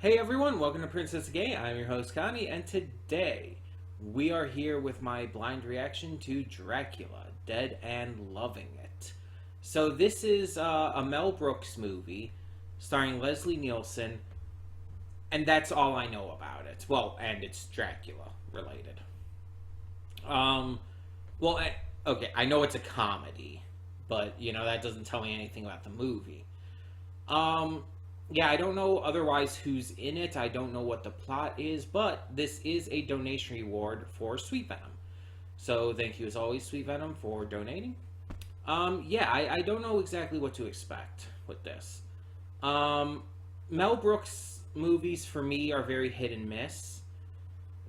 Hey everyone, welcome to Princess Gay. I'm your host Connie, and today we are here with my blind reaction to Dracula, Dead and Loving It. So this is a Mel Brooks movie starring Leslie Nielsen, and that's all I know about it. Well, and it's Dracula related. Um, well, okay, I know it's a comedy, but that doesn't tell me anything about the movie. Um, yeah, I don't know otherwise who's in it. I don't know what the plot is, but this is a donation reward for Sweet Venom. So thank you as always, Sweet Venom, for donating. Yeah, I don't know exactly what to expect with this. Um, Mel Brooks movies for me are very hit and miss.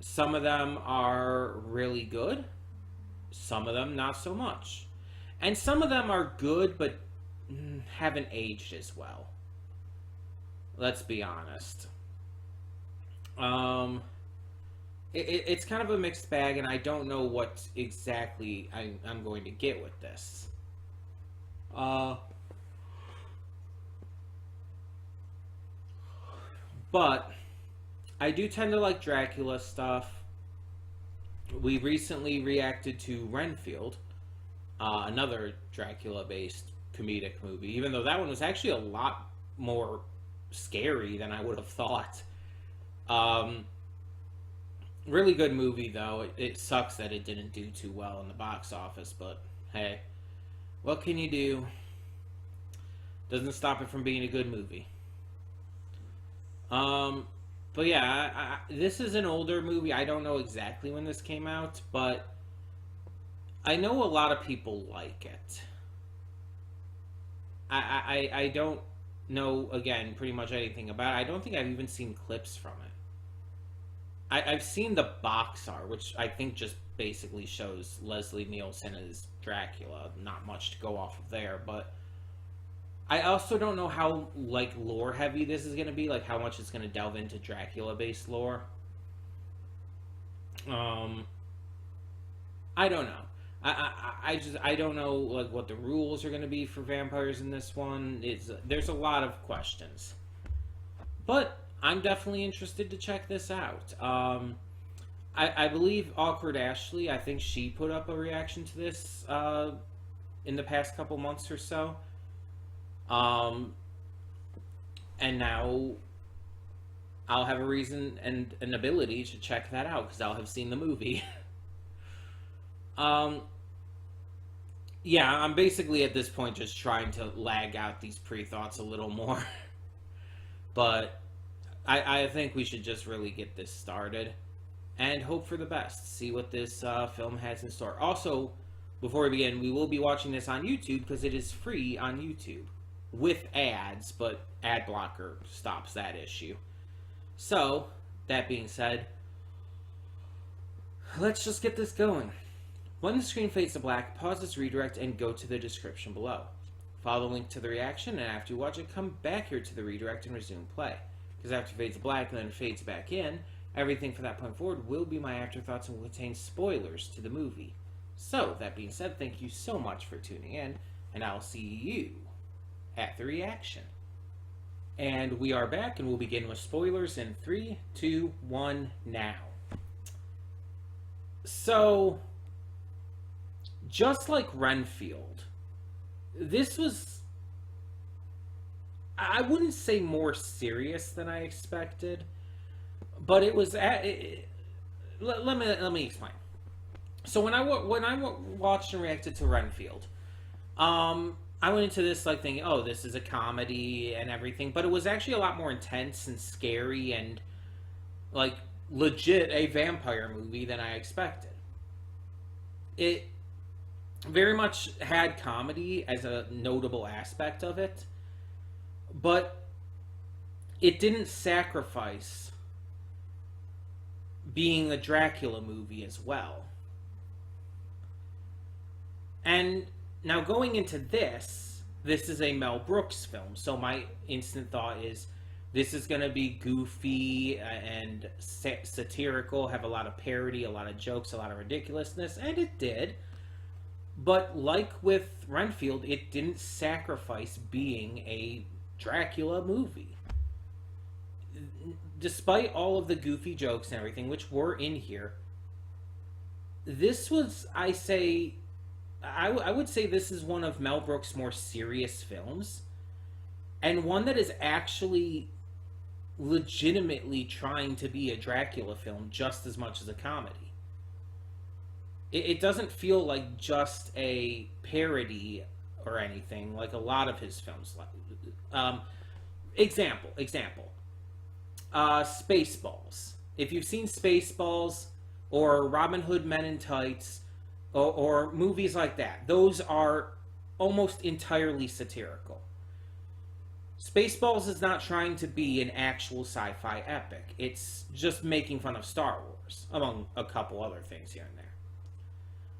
Some of them are really good, some of them not so much. And some of them are good but haven't aged as well. Let's be honest. Um, it's kind of a mixed bag, and I don't know what exactly I'm going to get with this. Uh, but I do tend to like Dracula stuff. We recently reacted to Renfield, another Dracula-based comedic movie, even though that one was actually a lot more scary than I would have thought. Um, really good movie though. It sucks that it didn't do too well in the box office, but hey, what can you do? Doesn't stop it from being a good movie. Um, but yeah, this is an older movie. I don't know exactly when this came out, but I know a lot of people like it. I don't know, again, pretty much anything about it. I don't think I've even seen clips from it. I've seen the box art, which I think just basically shows Leslie Nielsen as Dracula. Not much to go off of there, but I also don't know how, like, lore heavy this is going to be, like how much it's going to delve into Dracula based lore. Um, I don't know. I don't know like what the rules are going to be for vampires in this one. There's a lot of questions, but I'm definitely interested to check this out. I believe Awkward Ashley. I think she put up a reaction to this in the past couple months or so. Um, and now I'll have a reason and an ability to check that out because I'll have seen the movie. Um, yeah, I'm basically at this point just trying to lag out these pre-thoughts a little more. But I think we should just really get this started and hope for the best. See what this film has in store. Also, before we begin, we will be watching this on YouTube because it is free on YouTube with ads, but ad blocker stops that issue. So, that being said, let's just get this going. When the screen fades to black, pause this redirect and go to the description below. Follow the link to the reaction, and after you watch it, come back here to the redirect and resume play. Because after it fades to black and then fades back in, everything from that point forward will be my afterthoughts and will contain spoilers to the movie. So, that being said, thank you so much for tuning in, and I'll see you at the reaction. And we are back, and we'll begin with spoilers in 3, 2, 1, now. So, just like Renfield, this was, I wouldn't say more serious than I expected, but it was, let me explain. So when I watched and reacted to Renfield, I went into this like thinking, oh, this is a comedy and everything, but it was actually a lot more intense and scary and like legit a vampire movie than I expected. It very much had comedy as a notable aspect of it, but it didn't sacrifice being a Dracula movie as well. And now going into this is a Mel Brooks film, so my instant thought is this is going to be goofy and satirical, have a lot of parody, a lot of jokes, a lot of ridiculousness, and it did. But like with Renfield, it didn't sacrifice being a Dracula movie. despite all of the goofy jokes and everything, which were in here, this was, I would say this is one of Mel Brooks' more serious films, and one that is actually legitimately trying to be a Dracula film just as much as a comedy. It doesn't feel like just a parody or anything like a lot of his films. Example. Spaceballs. If you've seen Spaceballs or Robin Hood Men in Tights or movies like that, those are almost entirely satirical. Spaceballs is not trying to be an actual sci-fi epic. It's just making fun of Star Wars, among a couple other things here and there.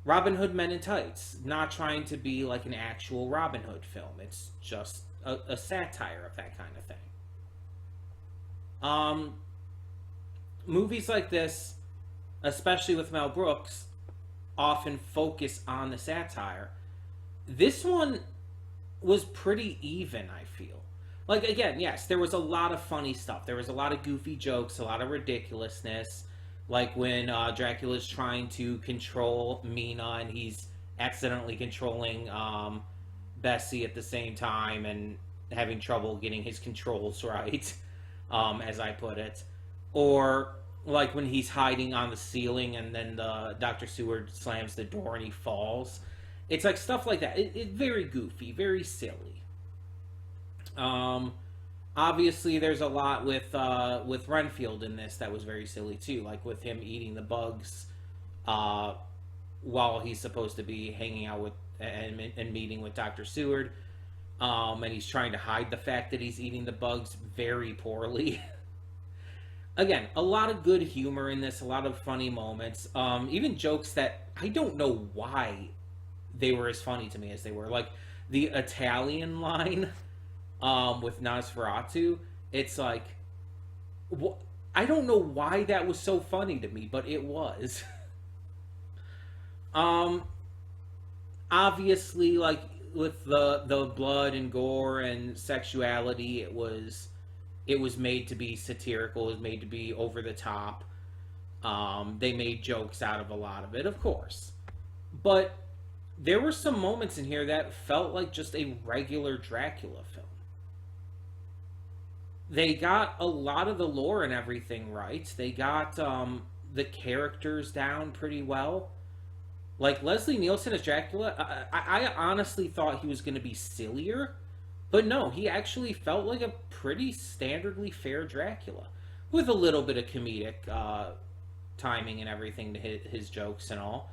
Robin Hood Men in Tights, not trying to be like an actual Robin Hood film. It's just a satire of that kind of thing. Movies like this, especially with Mel Brooks, often focus on the satire. This one was pretty even, I feel. Like, again, yes, there was a lot of funny stuff. There was a lot of goofy jokes, a lot of ridiculousness. Like when Dracula's trying to control Mina and he's accidentally controlling Bessie at the same time and having trouble getting his controls right, as I put it. Or like when he's hiding on the ceiling and then Dr. Seward slams the door and he falls. It's like stuff like that. It's very goofy, very silly. Obviously, there's a lot with Renfield in this that was very silly too, like with him eating the bugs while he's supposed to be hanging out with and meeting with Dr. Seward, and he's trying to hide the fact that he's eating the bugs very poorly. Again, a lot of good humor in this, a lot of funny moments, even jokes that I don't know why they were as funny to me as they were, like the Italian line. With Nosferatu, it's like, I don't know why that was so funny to me, but it was. Obviously, like with the blood and gore and sexuality, it was made to be satirical, it was made to be over the top. They made jokes out of a lot of it, of course, but there were some moments in here that felt like just a regular Dracula film. They got a lot of the lore and everything right. They got the characters down pretty well. Like Leslie Nielsen as Dracula, I honestly thought he was going to be sillier. But no, he actually felt like a pretty standardly fair Dracula. With a little bit of comedic timing and everything to his jokes and all.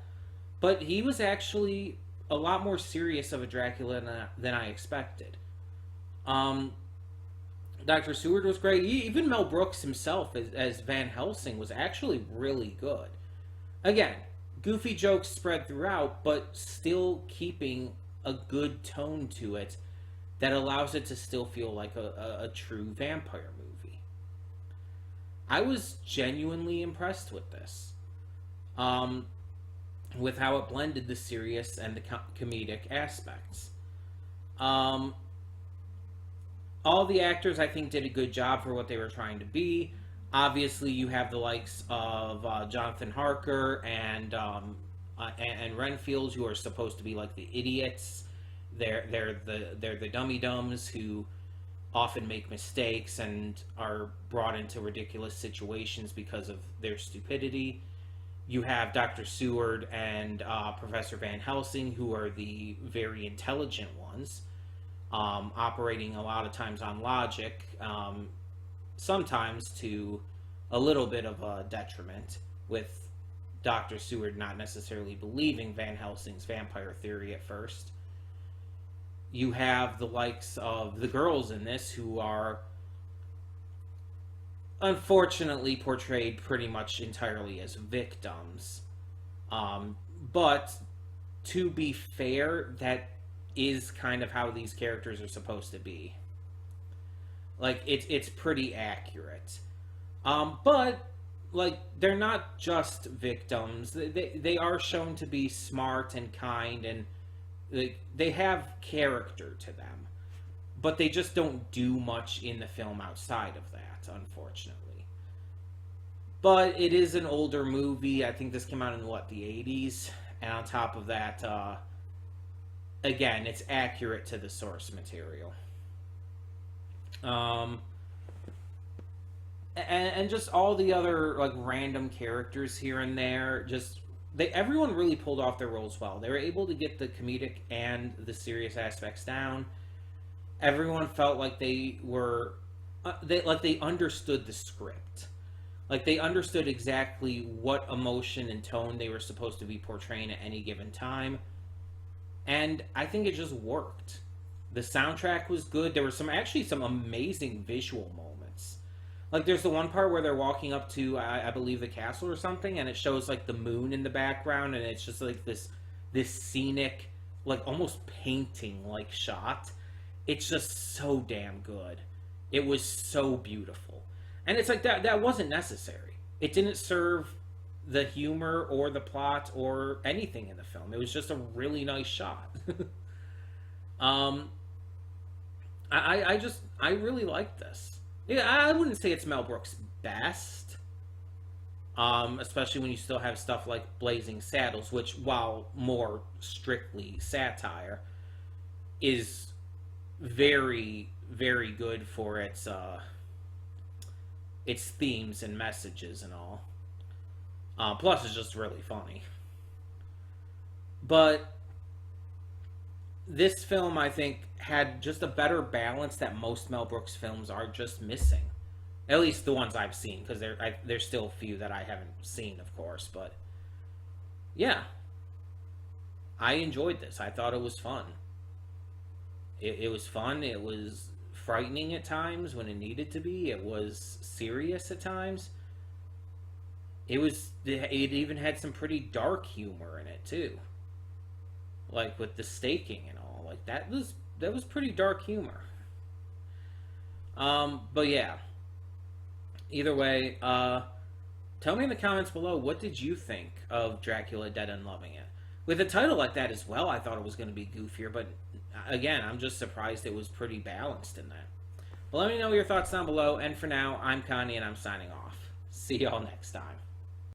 But he was actually a lot more serious of a Dracula than I expected. Dr. Seward was great. Even Mel Brooks himself as Van Helsing was actually really good. Again, goofy jokes spread throughout, but still keeping a good tone to it that allows it to still feel like a true vampire movie. I was genuinely impressed with this. With how it blended the serious and the comedic aspects. All the actors, I think, did a good job for what they were trying to be. Obviously, you have the likes of Jonathan Harker and Renfield, who are supposed to be like the idiots. They're the dummy-dums who often make mistakes and are brought into ridiculous situations because of their stupidity. You have Dr. Seward and Professor Van Helsing, who are the very intelligent ones. Operating a lot of times on logic, sometimes to a little bit of a detriment, with Dr. Seward not necessarily believing Van Helsing's vampire theory at first. You have the likes of the girls in this who are unfortunately portrayed pretty much entirely as victims. But to be fair, that is kind of how these characters are supposed to be. Like, it's pretty accurate. But, like, they're not just victims. They are shown to be smart and kind, and they have character to them. But they just don't do much in the film outside of that, unfortunately. But it is an older movie. I think this came out in, what, the 80s? And on top of that, again, it's accurate to the source material. And just all the other, like, random characters here and there, just everyone really pulled off their roles well. They were able to get the comedic and the serious aspects down. Everyone felt like they were they understood the script. Like, they understood exactly what emotion and tone they were supposed to be portraying at any given time. And I think it just worked. The soundtrack was good. There were some amazing visual moments. Like, there's the one part where they're walking up to, I believe, the castle or something, and it shows, like, the moon in the background, and it's just, like, this scenic, like, almost painting-like shot. It's just so damn good. It was so beautiful. And it's like, that wasn't necessary. It didn't serve the humor or the plot or anything in the film. It was just a really nice shot. I really like this. Yeah, I wouldn't say it's Mel Brooks' best, especially when you still have stuff like Blazing Saddles, which, while more strictly satire, is very, very good for its themes and messages and all. Plus, it's just really funny. But this film, I think, had just a better balance that most Mel Brooks films are just missing. At least the ones I've seen, because there's still a few that I haven't seen, of course. But yeah, I enjoyed this. I thought it was fun. It was fun. It was frightening at times when it needed to be. It was serious at times. It even had some pretty dark humor in it too, like with the staking and all. Like, that was pretty dark humor. But yeah, either way, tell me in the comments below, what did you think of Dracula Dead and Loving It? With a title like that as well, I thought it was going to be goofier, but again, I'm just surprised it was pretty balanced in that. But let me know your thoughts down below, and for now, I'm Connie, and I'm signing off. See y'all next time.